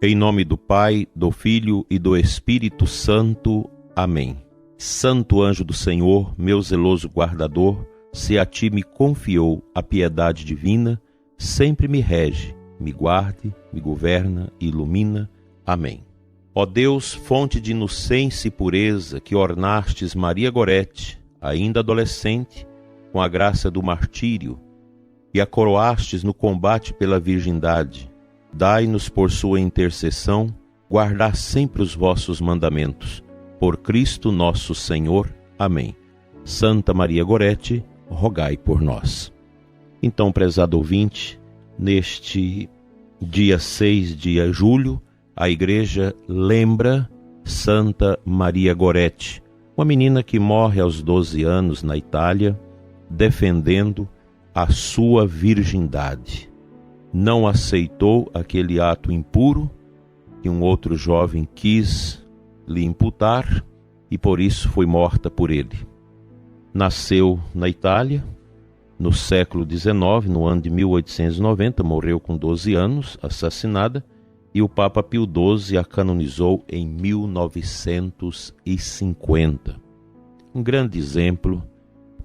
Em nome do Pai, do Filho e do Espírito Santo. Amém. Santo anjo do Senhor, meu zeloso guardador, se a ti me confiou a piedade divina, sempre me rege, me guarde, me governa e ilumina. Amém. Ó Deus, fonte de inocência e pureza, que ornastes Maria Gorete, ainda adolescente, com a graça do martírio, e a coroastes no combate pela virgindade, dai-nos por sua intercessão, guardar sempre os vossos mandamentos. Por Cristo nosso Senhor. Amém. Santa Maria Gorete, rogai por nós. Então, prezado ouvinte, neste dia 6 de julho, a Igreja lembra Santa Maria Gorete, uma menina que morre aos 12 anos na Itália, defendendo a sua virgindade. Não aceitou aquele ato impuro que um outro jovem quis lhe imputar e por isso foi morta por ele. Nasceu na Itália no século XIX, no ano de 1890, morreu com 12 anos, assassinada, e o Papa Pio XII a canonizou em 1950. Um grande exemplo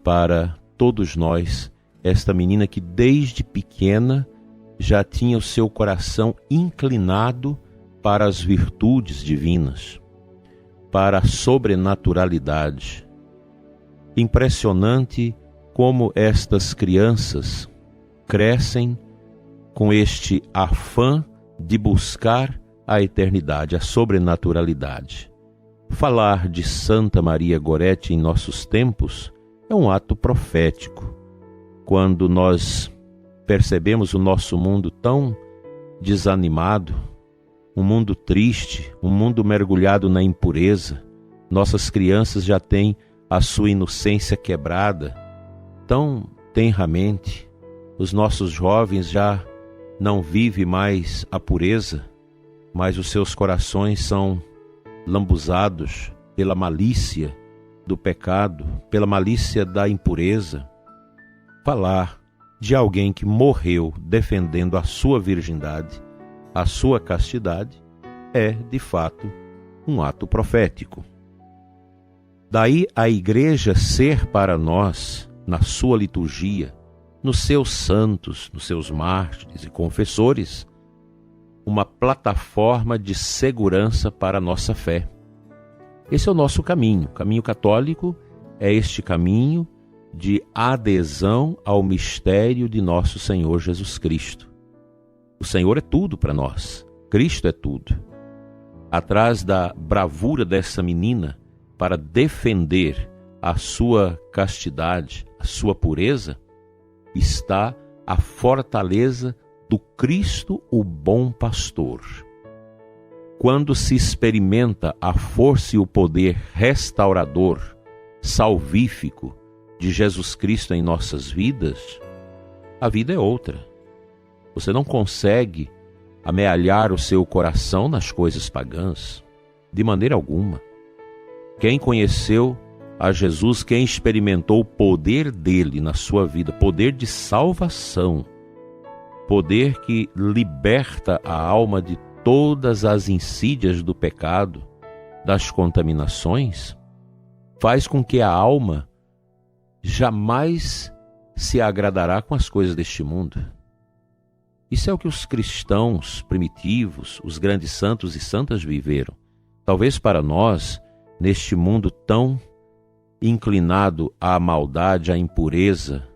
para todos nós, esta menina que desde pequena já tinha o seu coração inclinado para as virtudes divinas, para a sobrenaturalidade. Impressionante como estas crianças crescem com este afã de buscar a eternidade, a sobrenaturalidade. Falar de Santa Maria Gorete em nossos tempos é um ato profético. Quando nós percebemos o nosso mundo tão desanimado, um mundo triste, um mundo mergulhado na impureza, nossas crianças já têm a sua inocência quebrada tão tenramente, os nossos jovens já não vivem mais a pureza, mas os seus corações são lambuzados pela malícia do pecado, pela malícia da impureza. Falar de alguém que morreu defendendo a sua virgindade, a sua castidade, é, de fato, um ato profético. Daí a Igreja ser para nós, na sua liturgia, nos seus santos, nos seus mártires e confessores, uma plataforma de segurança para a nossa fé. Esse é o nosso caminho. O caminho católico é este caminho de adesão ao mistério de nosso Senhor Jesus Cristo. O Senhor é tudo para nós. Cristo é tudo. Atrás da bravura dessa menina para defender a sua castidade, a sua pureza, está a fortaleza do Cristo, o bom pastor. Quando se experimenta a força e o poder restaurador, salvífico de Jesus Cristo em nossas vidas, a vida é outra. Você não consegue amealhar o seu coração nas coisas pagãs, de maneira alguma. Quem conheceu a Jesus, quem experimentou o poder dele na sua vida, poder de salvação, poder que liberta a alma de todas as insídias do pecado, das contaminações, faz com que a alma jamais se agradará com as coisas deste mundo. Isso é o que os cristãos primitivos, os grandes santos e santas viveram. Talvez para nós, neste mundo tão inclinado à maldade, à impureza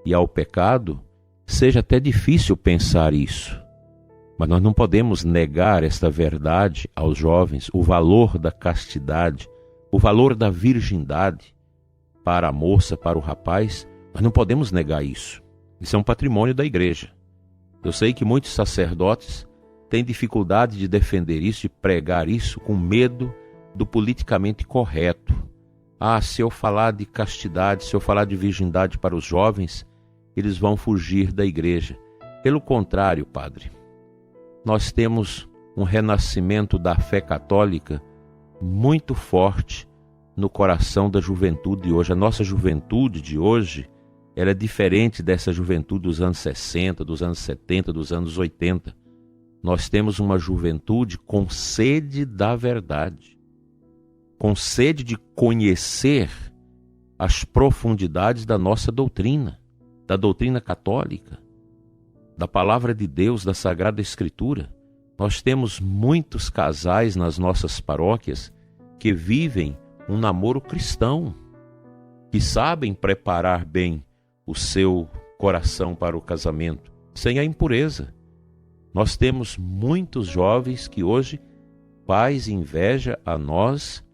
e ao pecado, seja até difícil pensar isso. Mas nós não podemos negar esta verdade aos jovens, o valor da castidade, o valor da virgindade para a moça, para o rapaz. Nós não podemos negar isso. Isso é um patrimônio da Igreja. Eu sei que muitos sacerdotes têm dificuldade de defender isso, de pregar isso, com medo do politicamente correto. Se eu falar de castidade, se eu falar de virgindade para os jovens, eles vão fugir da Igreja. Pelo contrário, padre, nós temos um renascimento da fé católica muito forte no coração da juventude de hoje. A nossa juventude de hoje, ela é diferente dessa juventude dos anos 60, dos anos 70, dos anos 80. nós temos uma juventude com sede da verdade, com sede de conhecer as profundidades da nossa doutrina, da doutrina católica, da palavra de Deus, da Sagrada Escritura. Nós temos muitos casais nas nossas paróquias que vivem um namoro cristão, que sabem preparar bem o seu coração para o casamento, sem a impureza. Nós temos muitos jovens que hoje faz inveja a nós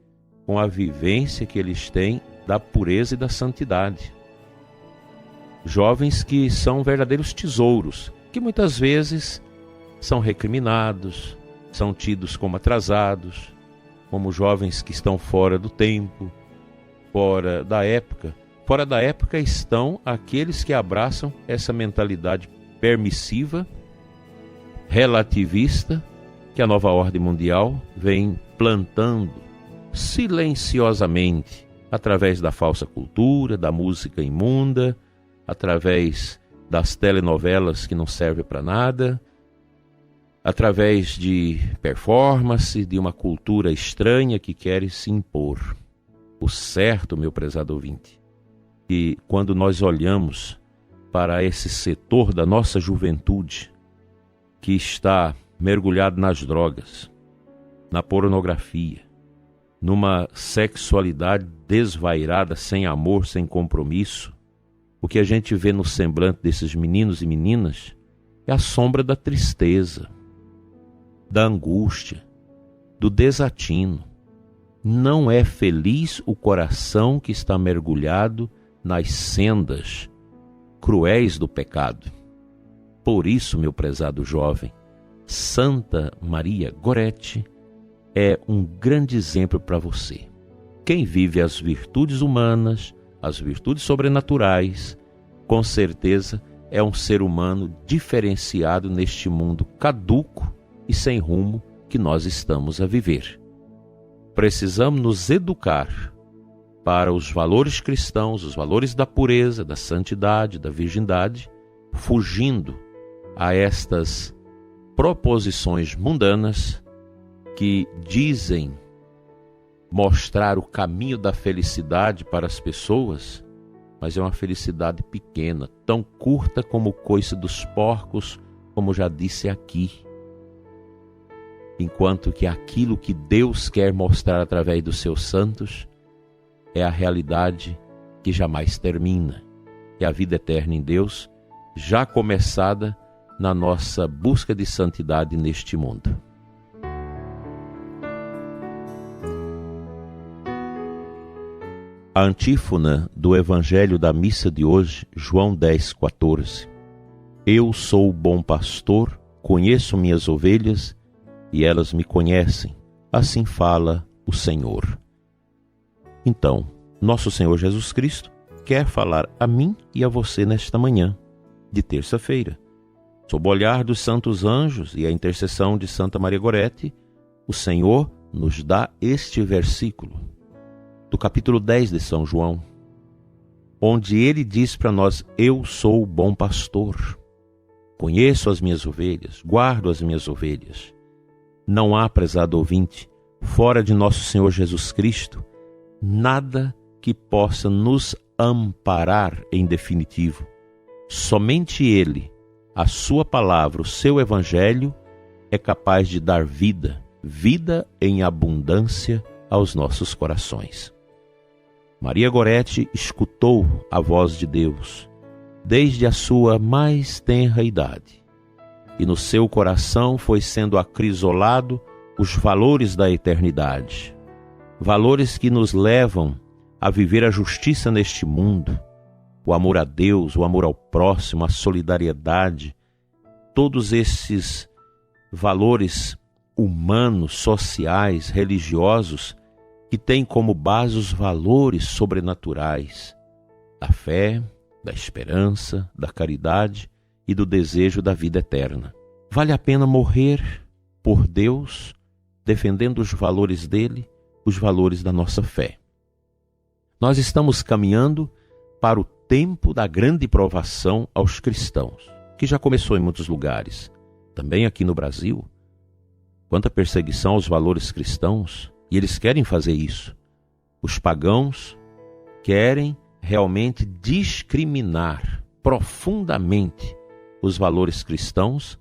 com a vivência que eles têm da pureza e da santidade. Jovens que são verdadeiros tesouros, que muitas vezes são recriminados, são tidos como atrasados, como jovens que estão fora do tempo, fora da época. Fora da época estão aqueles que abraçam essa mentalidade permissiva, relativista, que a nova ordem mundial vem plantando silenciosamente, através da falsa cultura, da música imunda, através das telenovelas que não servem para nada, através de performance, de uma cultura estranha que quer se impor. O certo, meu prezado ouvinte, que quando nós olhamos para esse setor da nossa juventude, que está mergulhado nas drogas, na pornografia, numa sexualidade desvairada, sem amor, sem compromisso, o que a gente vê no semblante desses meninos e meninas é a sombra da tristeza, da angústia, do desatino. Não é feliz o coração que está mergulhado nas sendas cruéis do pecado. Por isso, meu prezado jovem, Santa Maria Gorete é um grande exemplo para você. Quem vive as virtudes humanas, as virtudes sobrenaturais, com certeza é um ser humano diferenciado neste mundo caduco e sem rumo que nós estamos a viver. Precisamos nos educar para os valores cristãos, os valores da pureza, da santidade, da virgindade, fugindo a estas proposições mundanas que dizem mostrar o caminho da felicidade para as pessoas, mas é uma felicidade pequena, tão curta como o coice dos porcos, como já disse aqui. Enquanto que aquilo que Deus quer mostrar através dos seus santos é a realidade que jamais termina, é a vida eterna em Deus, já começada na nossa busca de santidade neste mundo. A antífona do Evangelho da missa de hoje, João 10,14. Eu sou o bom pastor, conheço minhas ovelhas e elas me conhecem. Assim fala o Senhor. Então, nosso Senhor Jesus Cristo quer falar a mim e a você nesta manhã de terça-feira. Sob o olhar dos santos anjos e a intercessão de Santa Maria Gorete, o Senhor nos dá este versículo do capítulo 10 de São João, onde ele diz para nós: eu sou o bom pastor, conheço as minhas ovelhas, guardo as minhas ovelhas. Não há, prezado ouvinte, fora de nosso Senhor Jesus Cristo, nada que possa nos amparar em definitivo. Somente Ele, a sua palavra, o seu Evangelho, é capaz de dar vida, vida em abundância aos nossos corações. Maria Gorete escutou a voz de Deus desde a sua mais tenra idade, e no seu coração foi sendo acrisolado os valores da eternidade, valores que nos levam a viver a justiça neste mundo, o amor a Deus, o amor ao próximo, a solidariedade, todos esses valores humanos, sociais, religiosos, que têm como base os valores sobrenaturais da fé, da esperança, da caridade e do desejo da vida eterna. Vale a pena morrer por Deus, defendendo os valores dele, os valores da nossa fé. Nós estamos caminhando para o tempo da grande provação aos cristãos, que já começou em muitos lugares, também aqui no Brasil. Quanta perseguição aos valores cristãos, e eles querem fazer isso. Os pagãos querem realmente discriminar profundamente os valores cristãos,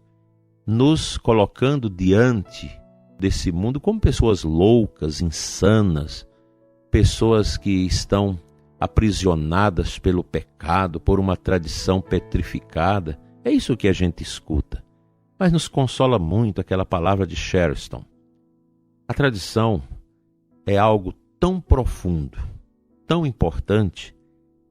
nos colocando diante desse mundo como pessoas loucas, insanas, pessoas que estão aprisionadas pelo pecado, por uma tradição petrificada. É isso que a gente escuta. Mas nos consola muito aquela palavra de Chesterton. A tradição é algo tão profundo, tão importante,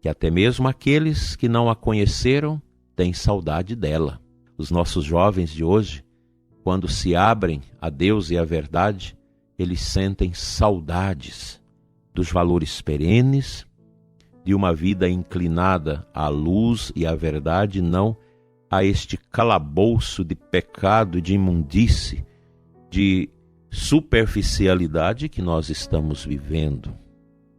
que até mesmo aqueles que não a conheceram têm saudade dela. Os nossos jovens de hoje, quando se abrem a Deus e à verdade, eles sentem saudades dos valores perenes, de uma vida inclinada à luz e à verdade, não a este calabouço de pecado, de imundície, de superficialidade que nós estamos vivendo.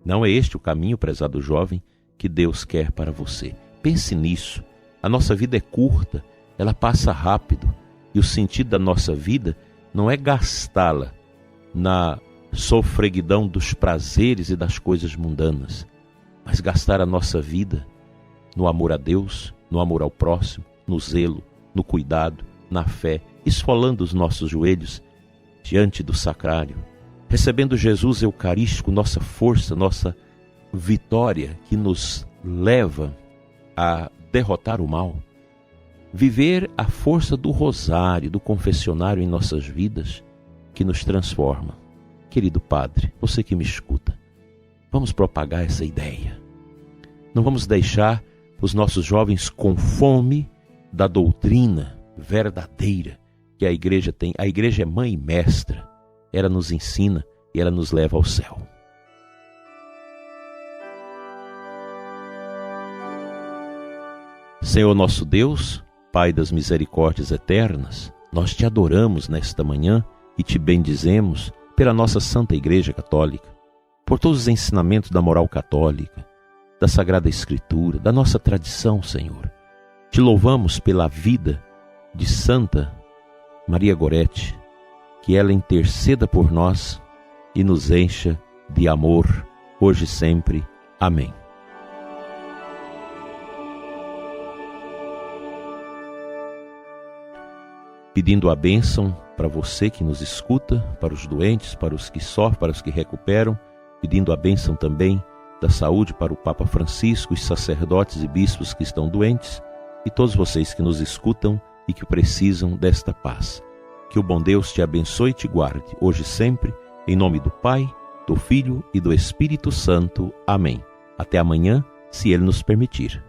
Não é este o caminho, prezado jovem, que Deus quer para você. Pense nisso. A nossa vida é curta, ela passa rápido, e o sentido da nossa vida não é gastá-la na sofreguidão dos prazeres e das coisas mundanas, mas gastar a nossa vida no amor a Deus, no amor ao próximo, no zelo, no cuidado, na fé, esfolando os nossos joelhos diante do sacrário, recebendo Jesus eucarístico, nossa força, nossa vitória que nos leva a derrotar o mal. Viver a força do rosário, do confessionário em nossas vidas, que nos transforma. Querido Padre, você que me escuta, vamos propagar essa ideia. Não vamos deixar os nossos jovens com fome da doutrina verdadeira que a igreja tem. A igreja é mãe e mestra. Ela nos ensina e ela nos leva ao céu. Senhor nosso Deus, Pai das misericórdias eternas, nós te adoramos nesta manhã e te bendizemos pela nossa Santa Igreja Católica, por todos os ensinamentos da moral católica, da Sagrada Escritura, da nossa tradição, Senhor. Te louvamos pela vida de Santa Maria Gorete, que ela interceda por nós e nos encha de amor, hoje e sempre. Amém. Pedindo a bênção para você que nos escuta, para os doentes, para os que sofrem, para os que recuperam, pedindo a bênção também da saúde para o Papa Francisco, os sacerdotes e bispos que estão doentes, e todos vocês que nos escutam e que precisam desta paz. Que o bom Deus te abençoe e te guarde, hoje e sempre, em nome do Pai, do Filho e do Espírito Santo. Amém. Até amanhã, se Ele nos permitir.